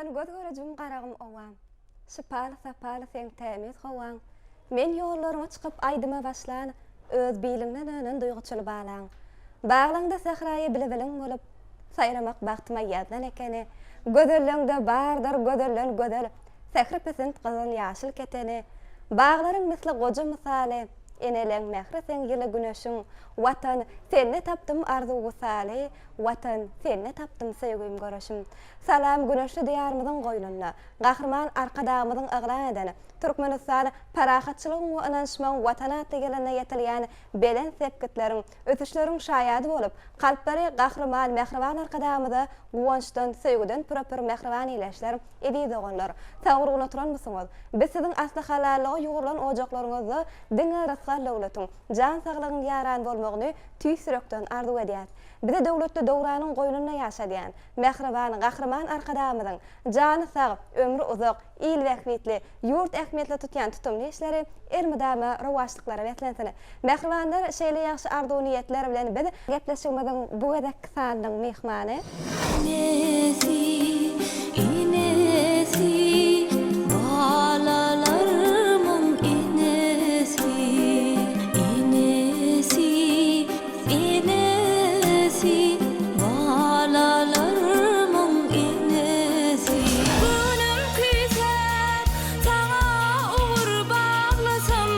Şoňdan göz görejim garagym owam. Şypaly sapaly seň tämiz howaň. Men ýollarıma çykyp aýdyma başlan, öz biliginden önen duýguçyly balan. Baglaňda sahraýy bilebeliň bolup, saýramak bagtyma ýazdan ekeni, gözelleňde bardyr gözellen gözel, sähri pesent gyzyl ýaşyl keteni, baglaryň misli goja mysaly, eneleň mähri seň ýyly güneşiň, watan seni tapdym arzu gusaly, watan seni tapdym söýgüm göreşim. Salam güneşli diýarymyzyň goýnuna, gahrman arkadamyzyň aglan edeni, Türkmenistan parahatçylygyň we ynanşmagyň watana tegelene ýetilýän belen sepketleriň, ötüşleriň şaýady bolup, kalplary gahrman mehriban arkadamyda guwançdan, söýgüden pür mehriban ileşler edýär doganlar. Tagrygyna turanmysyňyz? Biz siziň asly halalygy ýugulan ojaklaryňyzda diňe rasgal dowlatyň, jan saglygyň ýaran bolmagyny tüý sürekden arzu edýär. Bize dowlatly dowranyň goýnuna ýaşadýan, mehriban, gahrman arkadamyzyň jany sag, ömrü uzak, il wäkitli, ýurt ähmiýetli tutýan tutumly işleri ermidama rowaçlyklara wetlensin. Mehribanlar şeýle ýaxşy arzu niýetler bilen biz gepleşýärmiň bu gedek sanyň mehmany. İnesi, balalarımın inesi, inesi, inesi, balalarımın inesi. Günüm küser, sana uğur bağlasam,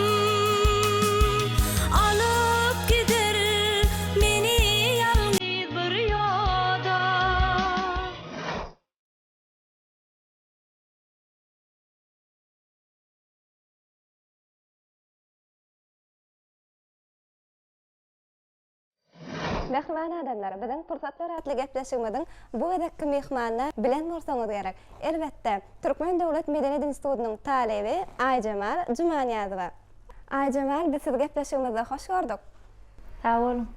alıp gider beni yalnız bir yolda. Mehman adamlar, biziň pursatlar atly gepleşigimiň bu gedekki mehmanna bilen bolsaňyz gerek. Elbetde, Türkmen Dowlat Medeniýet Institutynyň talebi Aýjamal Jumaniýazowa. Aýjamal, biz sizi gepleşigimizde hoş gördük. Sağ olun.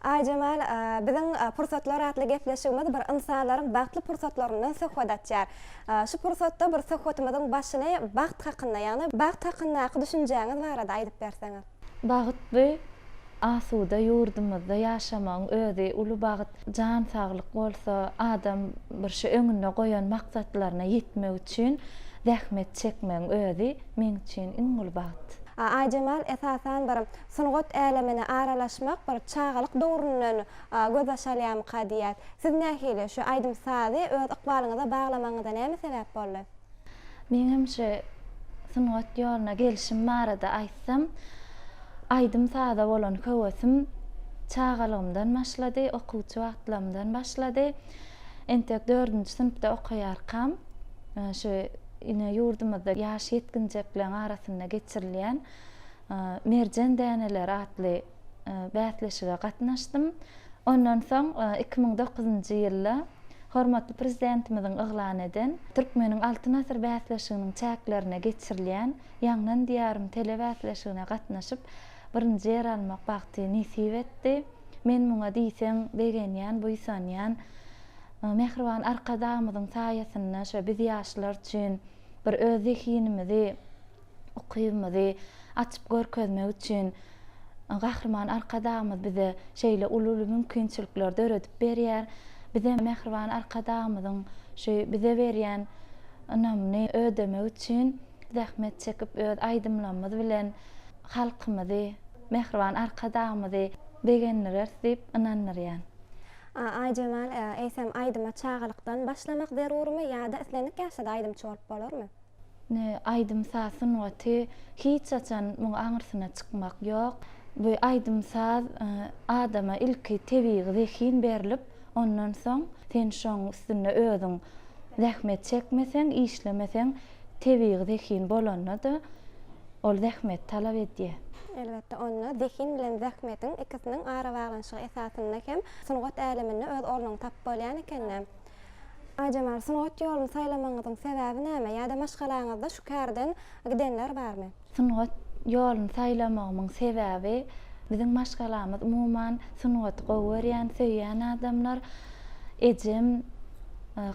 Aýjamal, biziň pursatlar atly gepleşigimiz bir insanlaryň bagtly pursatlaryndan söhbet etýär. Şu pursatda bir söhbetimizin başyny bagt hakynda, ýagny bagt hakynda düşünjeňiz barada aýdyp berseňiz. Bagyt bu asuda ýurdumyzda ýaşamaň özi uly bagyt jan saglyk bolsa, adam bir şey öňüne goýan maksatlaryna ýetmek üçin zähmet çekmeň özi men üçin iň uly bagyt. Aýjamal esasan bir sunugat älemine aralaşmak bir çağalyk dowrundan göz açalýan kadiýat. Siz nähili şu aýdym sady öz ykbalyňyza baglamaňyza näme sebäp boldy? Men hemşe sunugat ýoluna gelişim barada aýtsam, aýdym sada bolan höwesim çağalygymdan başlady, okuwçy wagtlarymdan başlady. Entek 4-nji synpda okaýarkam, şu ine ýurdumyzda ýaş ýetginjekleň arasynda geçirilýän merjen däneler atly bätleşige gatnaşdym. Ondan soň 2009-njy ýylda hormatly prezidentimiziň yglan eden Türkmeniň altyn asr bätleşiginiň çäklerine geçirilýän ýaňlan diýarym tele bätleşigine gatnaşyp birinji ýer almak bagty nisip etdi. Men muňa diýsem begenýän, buýsanýan, mehriban arkadamyzyň saýasynda şö biz ýaşlar üçin bir öz zehinimizi, okuyumyzy açyp görkezmek üçin gahrman arkadamyz bize şeýle uly mümkinçilikler döredip berýär. Bize mehriban arkadamyzyň şu bize berýän önämli ödemek üçin zähmet çekip öz aýdymlarymyz bilen halkymyzy, mehriban arkadamyzy begenler diýip ynanýarýan. Aýjamal, eýsem aýdyma çağalykdan başlamak zerurmy ýa-da islenik ýaşada aýdymçy bolup bolarmy? Aýdym sunugaty hiç açan muň aňyrsyna çykmak ýok. Bu aýdym saz adama ilki tebii zehin berilip, ondan soň sen şoň üstüne özüň zähmet çekmeseň, işlemeseň tebii zehin bolanydy. Ol zähmet talap edýär. Elbetde onu zehin bilen zähmetiň ikisiniň ara baglanşygy esasynda hem sunugat äleminde öz ornuny tap bolýan eken. Aýjamal, sunugat ýoluny saýlamaňyzyň sebäbi näme? Ýa-da maşgalaňyzda şu kärden gidenler barmy? Sunugat ýoluny saýlamagymyň sebäbi biziň maşgalamyz umuman sunugat gowurýan, söýýän adamlar. Ejem,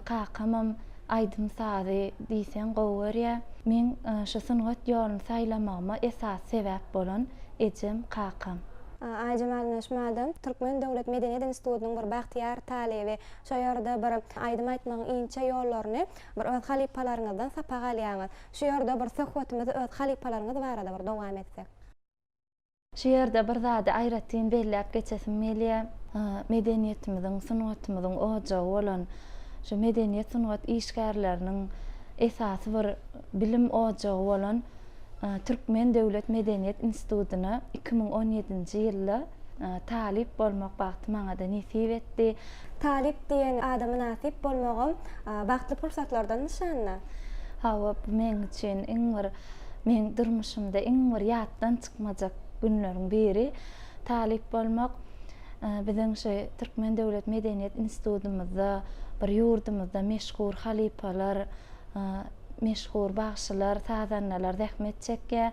kakamam aýdym sady diýsen gowurýar. Men şu sunugat ýoluny saýlamagyma esas sebäp bolan ejem, kakam. Ayjamal Neşmadam Türkmen Döwlet Medeniyet Institutynyň bir Bahtiyar talebi. Şo ýerde bir aýdym aýtmagyň inçe ýollaryny bir öz halipalaryňyzdan sapaga alýaňyz. Şu ýerde bir söhbetimizi öz halipalaryňyz barada bir dowam etsek. Şu ýerde bir zady aýratyn belläp geçesim gelýär. Medeniyetimiziň, sunatymyzyň ojagy bolan şu medeniýet sunat işgärleriniň esasy bir bilim ojagy bolan Türkmen Döwlet Medeniyet Institutyna 2017-nji ýylda talip bolmak bagty maňa da nisip etdi. Talip diýen adamy nasip bolmagym bagtly pursatlardan nişanly. Hawa bu men üçin men durmuşymda iň bir ýatdan çykmajak günleriň biri talip bolmak. Biziň şu Türkmen Döwlet Medeniyet Institutymyzda bir ýurdumyzda meşhur halipalar, meşhur bagşylar, sazannalar rahmet çekýär.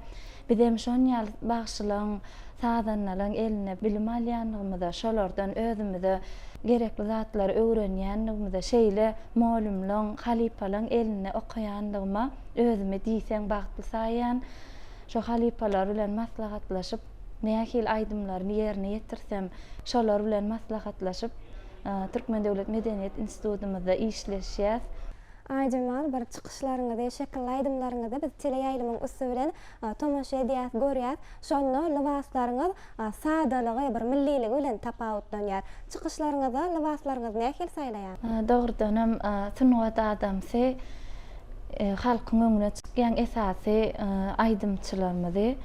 Bizem şon ýaly bagşylaryň, sazannalaryň eline bilim alýanlygymyzda, şolardan özümize gerekli zatlar öwrenýänligimizde, şeýle molumlaryň, halipalaryň eline okaýanlygyma özüme diýsem bagtly saýan. Şo halipalar bilen maslahatlaşyp nähil aýdymlaryny ýerine ýetirsem, şolar bilen maslahatlaşyp Türkmen Döwlet Medeniyet Institutymyzda işleşýär. Ayjamal bir çykyşlaryňyzda, şekilli aýdymlaryňyzda biz teleýaýlymyň üstü bilen tomaşa edýäs, görýäs. Şonu libaslaryňyz sadalygy, bir milliligi bilen tapawutlanýar. Çykyşlaryňyzda libaslaryňyz nähil saýlaýar? Dogrudanam sunwat adamsy halkyň öňüne çykýan esasy aýdymçylarymyzy,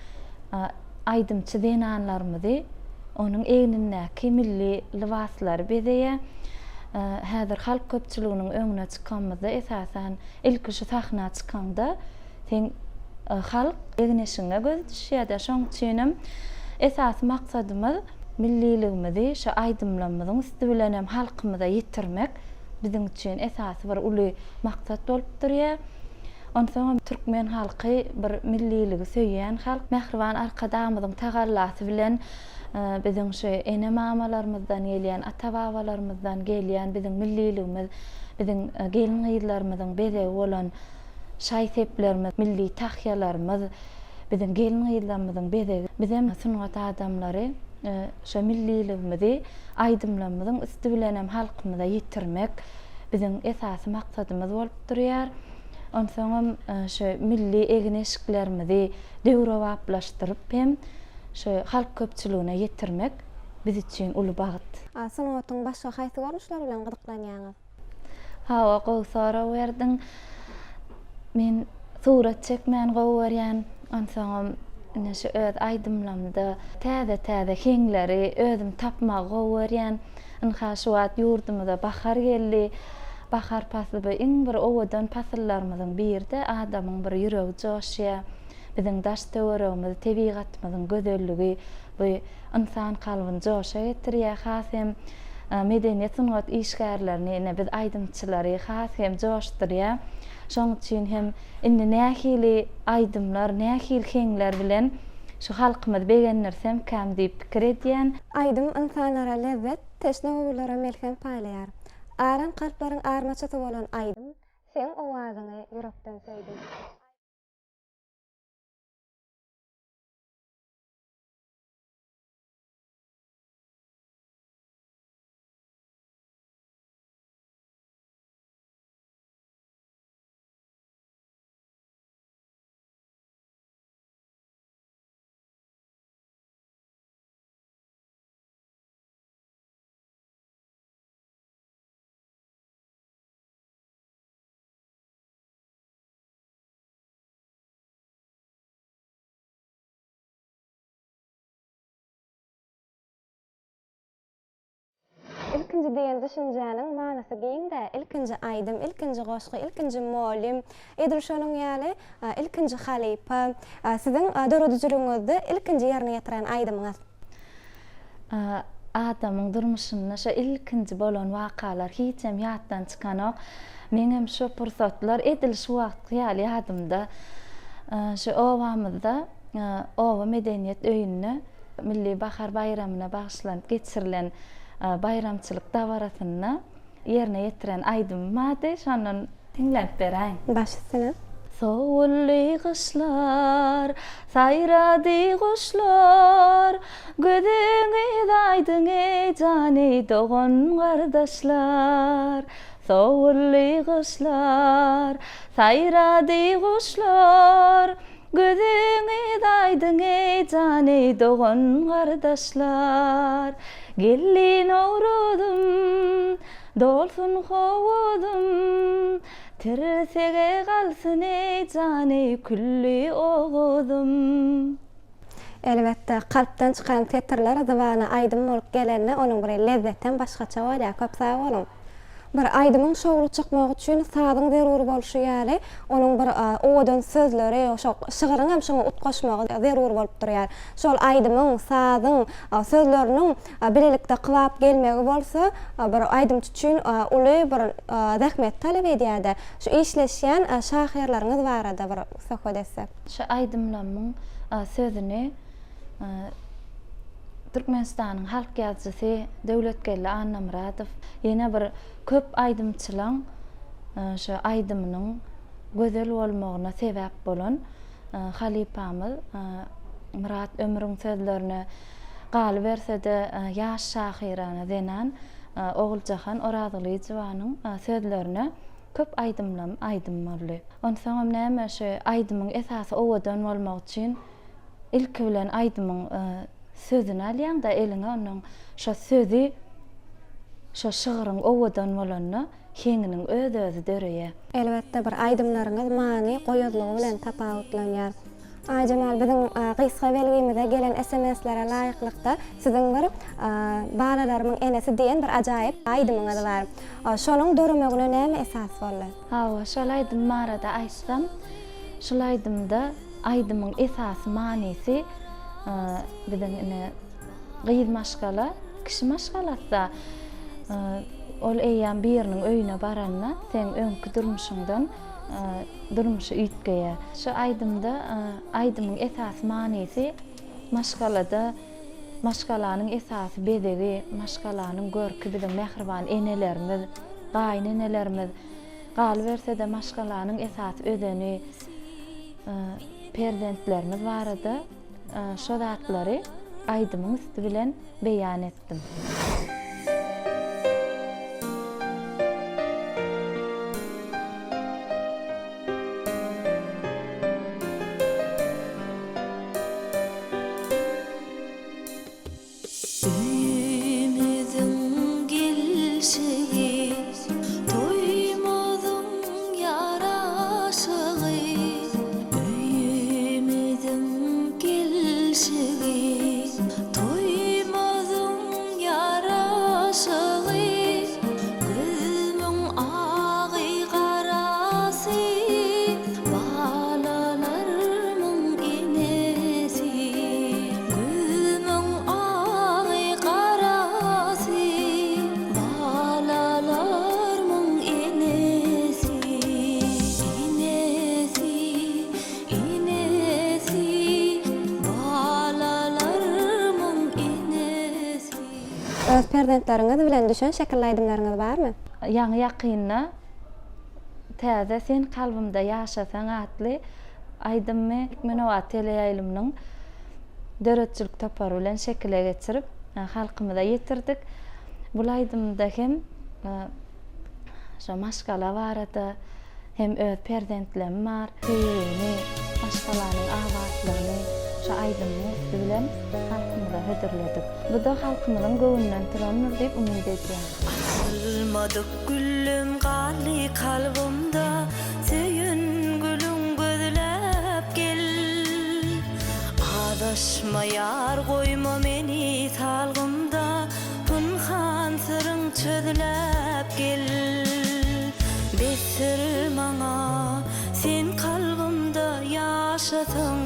aýdymçy denanlarymyzy onuň egnindäki milli libaslary bezeýär. Häzir halk köpçüliginiň öňüne çykanmyzda esasan ilki şu sahna çykanda sen halk egneşiňe göz düşýär. Şoň üçin esas maksadymyz milliligimizi şu aýdymlarymyzyň üstü bilen hem halkymyza ýetirmek biziň üçin esas bir uly maksat bolup durýar. Ondan Türkmen halky bir milliligi söýýän halk, mähriban arkadamyzyň tagallasy bilen biziň şu ene mamalarymyzdan gelýän, ata-babalarymyzdan gelýän biziň milliligimiz, biziň gelin gyýlarymyzyň bezegi bolan şaý seplerimiz, milli tahýalarymyz, biziň gelin gyýlarymyzyň bezegi. Bizem sunat adamlary şu milliligimizi aýdymlarymyzyň üstü bilen hem halkymyza ýetirmek biziň esasy maksadymyz bolup durýar. Ondan şu milli egneşiklerimizi döwrewaplaşdyryp hem şu halk köpçüligine ýetirmek biz üçin uly bagyt. Sunatyň başga haýsy görnüşleri bilen gyzyklanýaňyz? Hawa gowsara berdiň. Men surat çekmän gowberýän. Ondan şu öz aýdymlarymda täze heňleri özüm tapmagy gowberýän. Şu wagt ýurdumyzda bahar geldi. Bahar pasly iň bir owadan pasyllarymyzyň birde adamyň bir ýüregi joşýar. Biziň daş töweregimiz, tebigatymyzyň gözelligi bu insan kalbyny joşa getirýär. Hasem medeniýet sunat işgärlerini biz aýdymçylary hasem joşdurýar. Şoň üçin hem indi nähili aýdymlar, nähil heňler bilen şu halkymyz begenlersem kam diýip pikir edýän. Aýdym insanlara lezzet, teşne owalara melhem paýlaýar. Aran kalplaryň armaçaty bolan aýdym, sen owazyny ýürekden söýdün. İlkinji diýen düşünjäniň manasy giňde, ilkinji aýdym, ilkinji goşgy, ilkinji molum, edil şonuň ýaly ilkinji halipa, siziň döredijiligiňizde ilkinji ýerine ýetiren aýdymyňyz. Adamyň durmuşynda şu ilkinji bolan wakalar hiçem ýatdan çykanok. Meňem şu pursatlar edil şu wagt ýaly ýadymda. Şu owamyzda owa medeniýet öýüne milli bahar bayramyna bagşlanyp geçirilen bayramçylyk dawarasyna ýerine ýetiren aýdym mady şondan dinläp beräň. Başysyny. Soğully kışlar, sayradı kuşlar, gözüňi daýdyň jany dogan gardaşlar. Soğully kışlar, sayradı kuşlar, gözüňi daýdyň jany dogan gardaşlar. Gelin awrudum, dolsun howudum, tirsege galsın jany külli ogudum. Elbette kalpten çıkan tetirler zıvana aydym bolup gelende onuň bir lezzetten başgaça bolýar, köp sag bolun. Bir aydymyň şowly çykmagy üçin sadyň zeruri bolşy ýaly, onuň bir owadan sözleri, şo şygyryň hem şoňa utgaşmagy zeruri bolup durýar. Şol aydymyň, sadyň sözleriniň bilelikde kylap gelmegi bolsa, bir aydym üçin uly bir zähmet talap edýär. Şu işleşýän şahyrlaryňyz barada bir söhbet etsek. Şu aydymlamyň sözüni Türkmenistanyň halk ýazgysy Döwletgelle Anna Muradow ýene bir köp aydymçylaň şu aydymynyň gözel bolmagyna sebäp bolan halipamyz Murat Ömürüň sözlerini galy bersede ýaş şahyrana denen Oguljahan Orazyly jywanyň sözlerini köp aydym boldy. Onsoň näme şu aydymyň esasy owadan bolmak üçin ilk bilen aydymyň sözüni alýan da eliňe onuň şo sözü şo şygyryň owadan bolanyny heňiniň öz-özü döreýär. Elbette bir aydymlaryňyz many goýuzlygy bilen tapawutlanýar. Ajamal biziň gysga belgimize gelen SMS-lere laýyklykda siziň bir balalaryň enesi diýen bir ajaýyp aydymyňyz bar. Şonuň döremegine näme esas boldy? Hawa şol aydym barada aýtsam, şol aydymda aydymyň esas manysy biziň gyýyz maşgala, kişi maşgalatda ol eýän biriniň öýüne baranda sen öňkü durmuşyňdan durmuşy üýtgeýär. Şu aydymda aydymyň esas manysy maşgalada maşgalanyň esasy bedegi, maşgalanyň görki biziň mehriban enelerimiz, gaýyn enelerimiz galy bersede maşgalanyň esasy ödeni perzentlerimiz barada şo zatlary aydymyň üstü bilen beýan etdim. Öz perzentleriniz bilen düşen şekilli aydymlaryňyz barmy? Ýaňy ýakynna täze sen kalbymda ýaşasaň atly aydymmy men o teleýaýlymyň döretçilik tapary bilen şekile geçirip halkymyza ýetirdik. Bu aydymda hem şo maşgala barada hem öz perzentlerim bar. Heyni maşgalanyň awatlaryny şo aydymny bilen halkymyza hödürledik. Bu da halkymyzyň göwünden turandyr diýip umyt edýär. Açılmadık güllüm gali kalbimda Söyün gülüm gözlep gel Adaşma yar koyma meni salgımda Pınhan sırın çözlep gel Besir maňa sen kalbimda yaşasın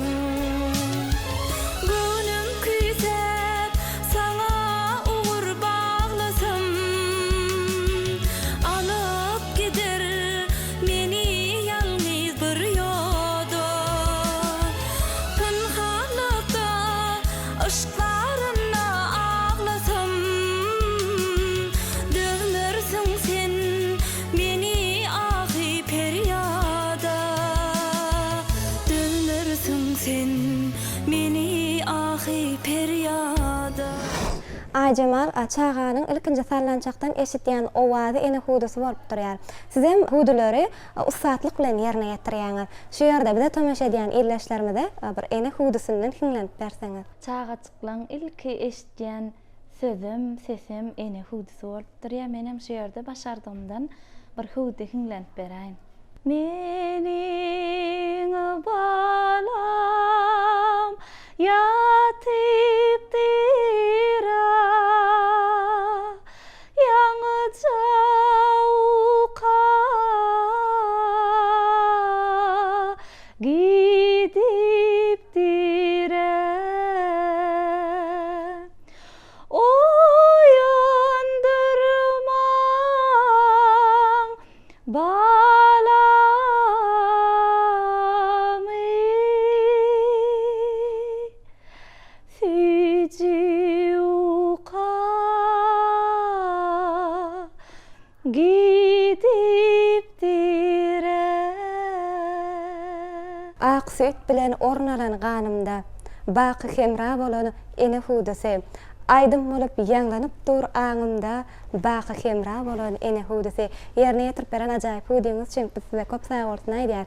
Gönüm küysep sana uğur bağlasın Alıp gider meni yalnız bir ýolda Pınhanlıkta aşklarına ağlasam Dönürsün sen beni ahi peryada Aycemal çağanın ilkinci sallançaktan eşitýän owazy ene hudusy bolup durýar. Siz hem hudulary ussatlyk bilen ýerine ýetirýäňiz. Şu ýerde bize tomaşa edýän ýerleşlerimizde bir ene hudusynyň hinlenip berseňiz. Çağaçyklan ilki eşitýän sözüm, sesim ene hudusy bolup durýar. Menem şu ýerde başardygymdan bir hudy hinlenip beräýin. Meniň balam ýatypdyra ýaňyja uka gidipdire oýandyrmaň Ak süýt bilen ornalan ganymda baky hemra bolan ene hudusy. Aydym bolup ýanglanyp dur aňymda baky hemra bolan ene hudusy. Ýerine ýetirip beren ajaýyp hudyňyz üçin size köp sag bolsun aýdýar.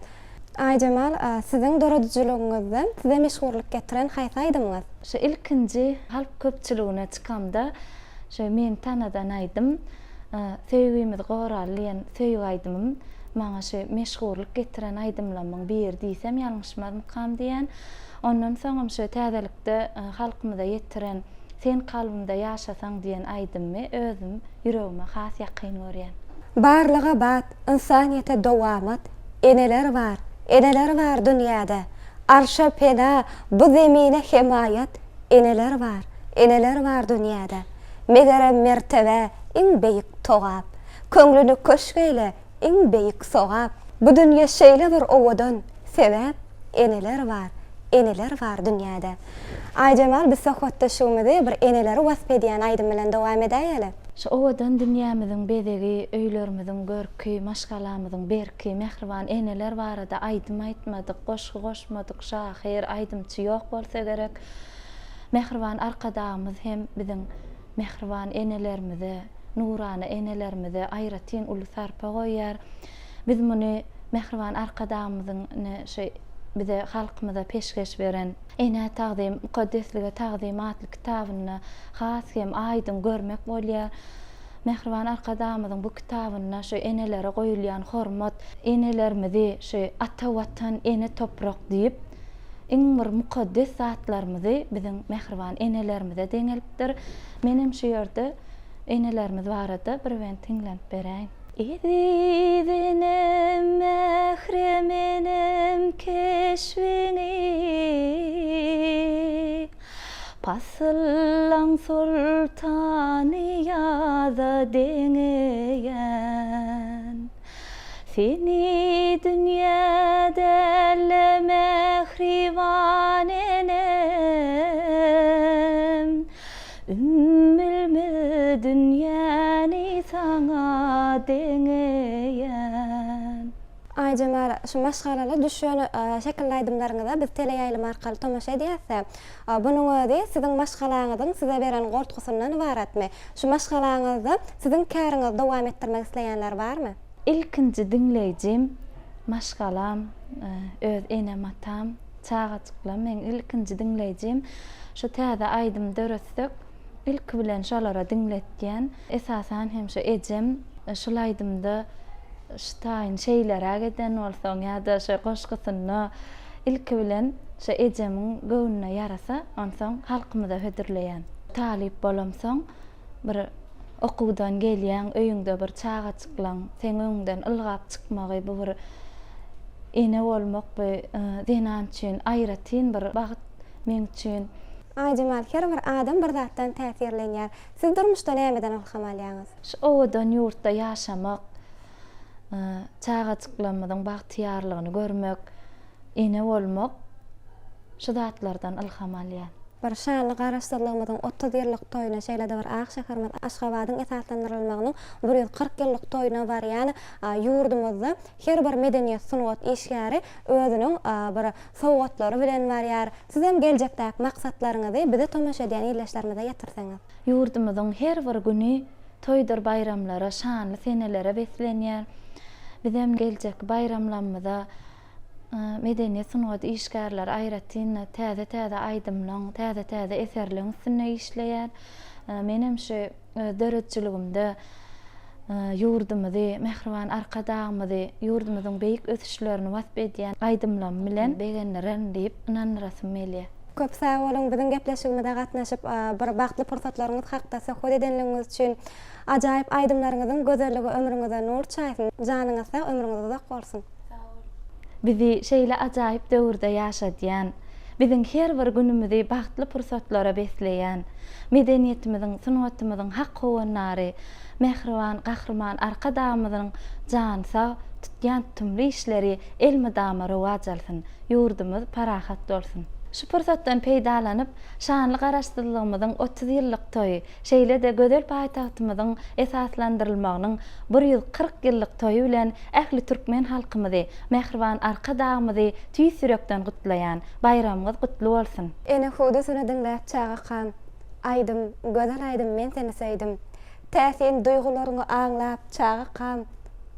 Aycemal, siziň doradyjylygyňyzda size meşgurlyk getiren haýsy aýdymyňyz? Şu ilkinji halk köpçüligine çykamda şu men tanadan aýdym. Söýgümiz goralýan söýgü aýdymym. Maňa şu meşgurlyk getiren aýdymlamyň bir diýsem ýalňyşmazmykam diýen. Ondan soňam şu täzelikde halkymyza ýetiren sen kalbymda ýaşasaň diýen aýdymmy özüm ýüregime has ýakyn görýän. Barlyga bat, insaniýete dowamat, eneler var dünýäde. Arşa pena, bu zemine himayat, eneler var dünýäde. Megere mertebe, iň beýik togap, köňlüni köşgeyle, iň beýik sogap. Bu dünýä şeýle bir owadan, sebäp eneler var dünýäde. Aycemal, biz sohbatdaşygymyzy bir eneleri wasp edýän aýdym bilen dowam edäýeli. Şu owadan dünýämiziň bedegi, öýlerimiziň görki, maşgalamyzyň berki, mehriban eneler barada aýdym aýtmadyk, goşgy goşmadyk, şahyr aýdymçy ýok bolsa gerek. Mehriban arkadagymyz hem biziň mehriban enelerimize, nurany enelerimize aýratyn uly sarpa goýar. Biz muny mehriban arkadagymyzyň bize halkymyza peşkeş beren ene taqdim, mukaddeslige taqdimatly kitabyny has hem aýdym görmek bolýar. Mehriban arkadagymyzyň bu kitabyna şu enelere goýulýan hormat, enelerimizi şu ata watan, ene toprak diýip iň bir mukaddes zatlarymyzy biziň mehriban enelerimize deňelipdir. Menem şu ýerde enelerimiz barada bir ben tinlenip beräýin. İzinem mehremenem keşfini Pasıllaň sultany ýaza deňeýän Seni dünýäde mehriban enem Ümmülme dünýäni saňa deňeýän. Aycemal, şu maşgalala düşýän şekilli aýdymlaryňyza biz teleýaýlym arkaly tomaşa edýäsä, bunuň özi siziň maşgalaňyzyň size beren gortgusyndan ibaratmy? Şu maşgalaňyzda siziň käriňizi dowam etdirmek isleýänler barmy? İlkinji dinleýjim maşgalam, öz enem atam, çağaçyklam, men ilkinji dinleýjim şu täze aýdym döretsek ilk bilen şolara dinletýän, esasan hem şu ejem şolaýdymda ştaýyn şeýlere geden bolsaň ýa-da şu goşgusyny ilk bilen şu ejemiň göwnüne ýarasa, onsoň halkymyza hödürleýän. Talip bolamsoň bir okuwdan gelýän öýüňde bir çağaçyklaň, sen öňünden ylgap çykmagy bu bir ene bolmak bu denan üçin aýratyn bir bagyt men üçin. Aycemal, her bir adam bir zatdan täsirlenýär. Siz durmuşda nämeden ilham alýaňyz? Şu owadan ýurtda ýaşamak, çağaçyklamyň bagtyarlygyny görmek, ene bolmak şu zatlardan ilham alýan. bir şanly garaşdyrlygymyzyň 30 ýyllyk toýuna şeýle-de bir Agşähermiz Aşgabatyň esaslandyrylmagynyň 140 ýyllyk toýuna bar. Ýani ýurdumyzda her bir medeniýet sungat işgäri özüniň bir sowgatlary bilen bar ýar. Siz hem geljekdäki maksatlaryňyzy bize tomaşa edýän ýerleşlerimize ýetirseňiz. Ýurdumyzyň her bir güni toýdur bayramlara, şanly senelere beslenýär. Biz hem geljek bayramlarymyzda medeniýet sungat işgärler aýratyn täze aýdymlaň, täze eserliň üstüne işleýär. Menem şu döretçiligimde ýurdumyzy, mehriban arka dagymyzy, ýurdumyzyň beýik ösüşlerini wasp edýän aýdymlam bilen begenleren diýip inanyrasym gelýär. Köp sağ olun, bizim gepleşigimizde gatnaşyp bir bagtly pursatlaryňyz hakda söhbet edenligiňiz üçin, ajaýyp aýdymlaryňyzyň gözelligi ömrüňize nur çaýsyn, janyňyz sag, ömrüňiz uzak bolsun. Bizi şeýle ajaýyp döwürde ýaşadýan, biziň her bir günümizi bagtly pursatlara besleýän, medeniýetimiziň, sungatymyzyň hak howanlary, mehriban, gahrman arka dagymyzyň jansa tutýan tümli işleri elmydama rowaj alsyn, ýurdumyz parahat bolsun. Şu pursatdan peýdalanyp, şanly garaşdyrlygymyzyň 30 ýyllyk toýy, şeýle-de gözel paýtagtymyzyň esaslandyrylmagynyň 140 ýyllyk toýy bilen ähli türkmen halkymyzy, mehriban arka dagymyzy tüý sürekden gutlaýan bayramyňyz gutly bolsun. Ene huda sene dinläp çaga kan, aýdym, gözel aýdym, men seni seýdim. Täsin duýgularyňy aňlap çaga kan,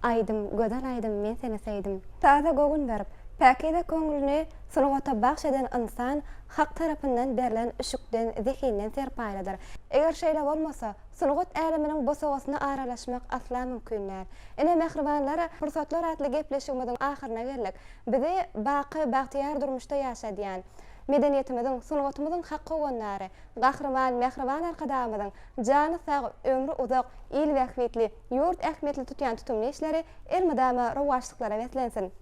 aýdym, gözel aýdym, men seni seýdim. Taza gogun berip, päkide köňülini sunugata bagş eden insan hak tarapyndan berilen üşükden, zehinden serpaýladyr. Eger şeýle bolmasa, sunugat äleminiň bu sowasyna aralaşmak asla mümkin däl. Ene mehribanlara fursatlar atly gepleşigimiziň ahyryna geldik. Bizi baky bagtyar durmuşda ýaşadýan medeniýetimiziň, sunugatymyzyň hak howanlary, gahrman, mehriban arkadamyzyň jany sag, ömrü uzak, il wähmetli, ýurt ähmetli tutýan tutumly işleri elmydama rowaşlyklara beslensin.